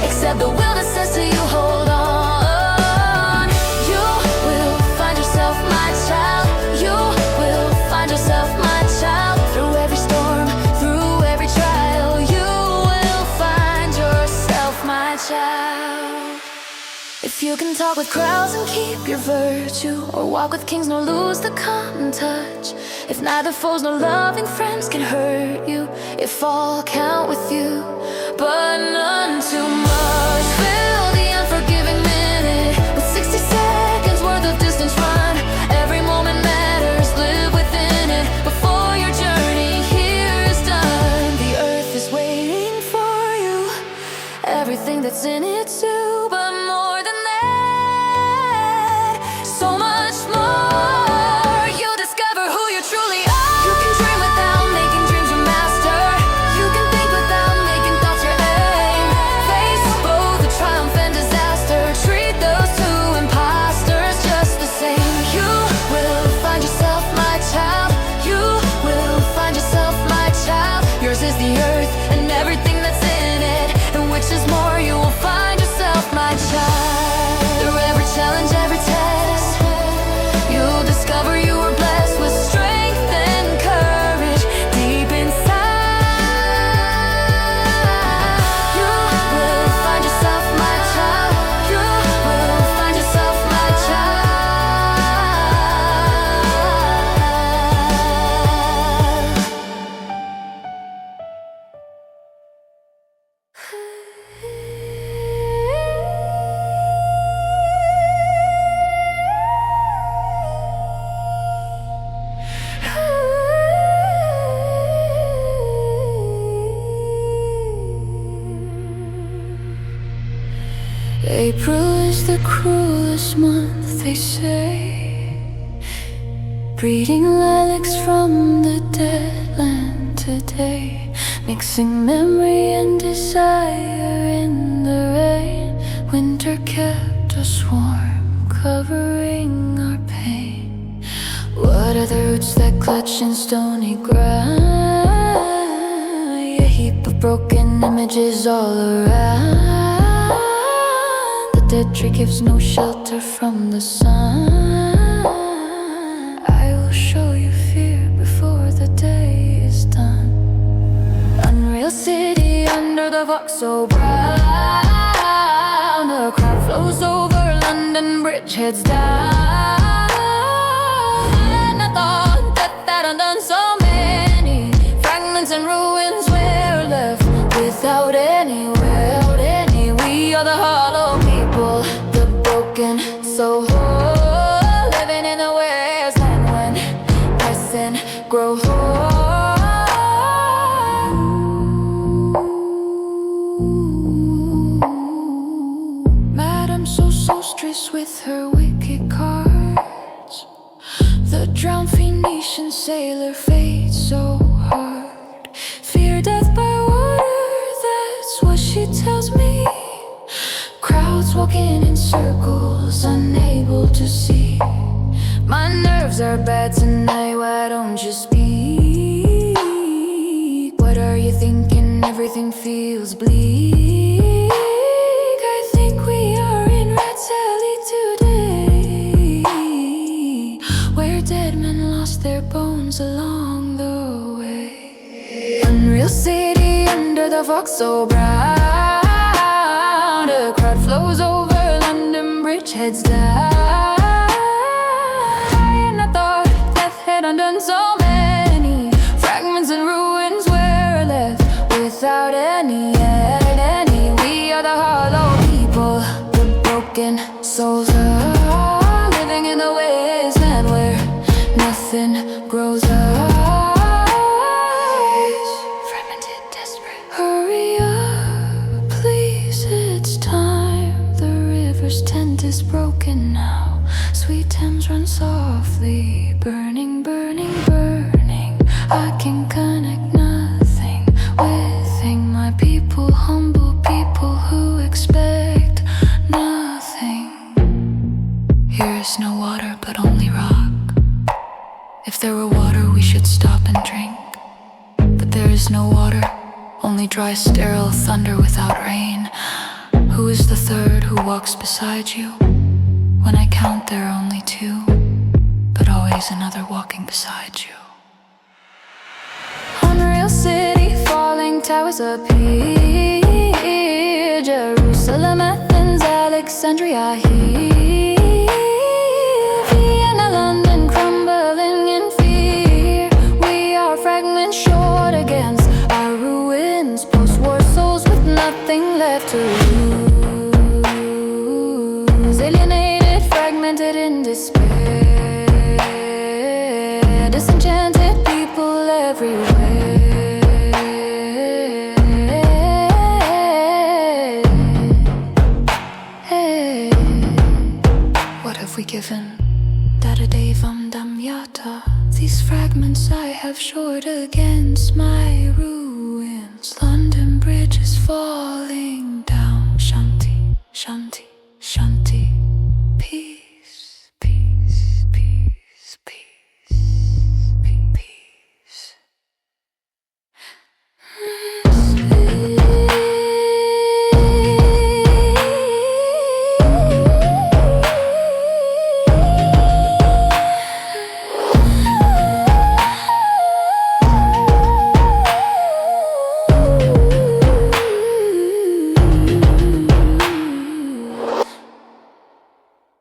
Speaker 2: except the will that says to you, hold on. You will find yourself, my child. You will find yourself, my child. Through every storm, through every trial, you will find yourself, my child. If you can talk with crowds and keep your virtue, or walk with kings nor lose the common touch, if neither foes nor loving friends can hurt you, if all count with you, but none too much, fill the unforgiving minute with 60 seconds worth of distance run. Every moment matters, live within it before your journey here is done. The earth is waiting for you, everything that's in it too, but more than that, so much more. You'll discover who you truly are. You can dream without making dreams your master. You can think without making thoughts your aim. Face both the triumph and disaster. Treat those two imposters just the same. You will find yourself, my child. You will find yourself, my child. Yours is the earth and everything that's in it, and which is more, you will find yourself, my child. Through every challenge, every test, you'll discover you were blessed with strength and courage deep inside. You will find yourself, my child. You will find yourself, my April is the cruelest month, they say, breeding lilacs from the dead land today, mixing memory and desire in the rain. Winter kept us warm, covering our pain. What are the roots that clutch in stony ground? A heap of broken images all around. The dead tree gives no shelter from the sun. I will show you fear before the day is done. Unreal city under the fog so brown. The crowd flows over London Bridge, heads down. And I thought that had done so many. Fragments and ruins were left without any, without any. We are the hollow people, the broken soul, living in the wasteland when pressing grow hard. Madame so songstress with her wicked cards. The drowned Phoenician sailor fades so hard. Fear death by water, that's what she tells me. Crowds walking in circles, unable to see. My nerves are bad tonight, why don't you speak? What are you thinking? Everything feels bleak. I think we are in Red Alley today, where dead men lost their bones along the way. Unreal city under the fog so brown. A crowd flows over London Bridge, heads down. And I thought death had undone so many. Fragments and ruins were left without any, any. We are the hollow people, the broken souls are living in the wasteland where nothing grows up. Fragmented, desperate. Hurry up, please, it's time. The river's tent is broken now. Sweet Thames run softly, burning, burning, burning. I can connect nothing within my people, humble people who expect nothing. Here is no water but only rock. If there were water we should stop and drink. But there is no water, only dry sterile thunder without rain. Who is the third who walks beside you? When I count there are only two, but always another walking beside you. Unreal city, falling towers appear. Jerusalem, Athens, Alexandria here. Vienna, London, crumbling in fear. We are fragments short against our ruins. Post-war souls with nothing left to lose. Alienated, fragmented in despair. Disenchanted people everywhere. What have we given? Dada devam damyata. These fragments I have shored against my ruins. London Bridge is falling.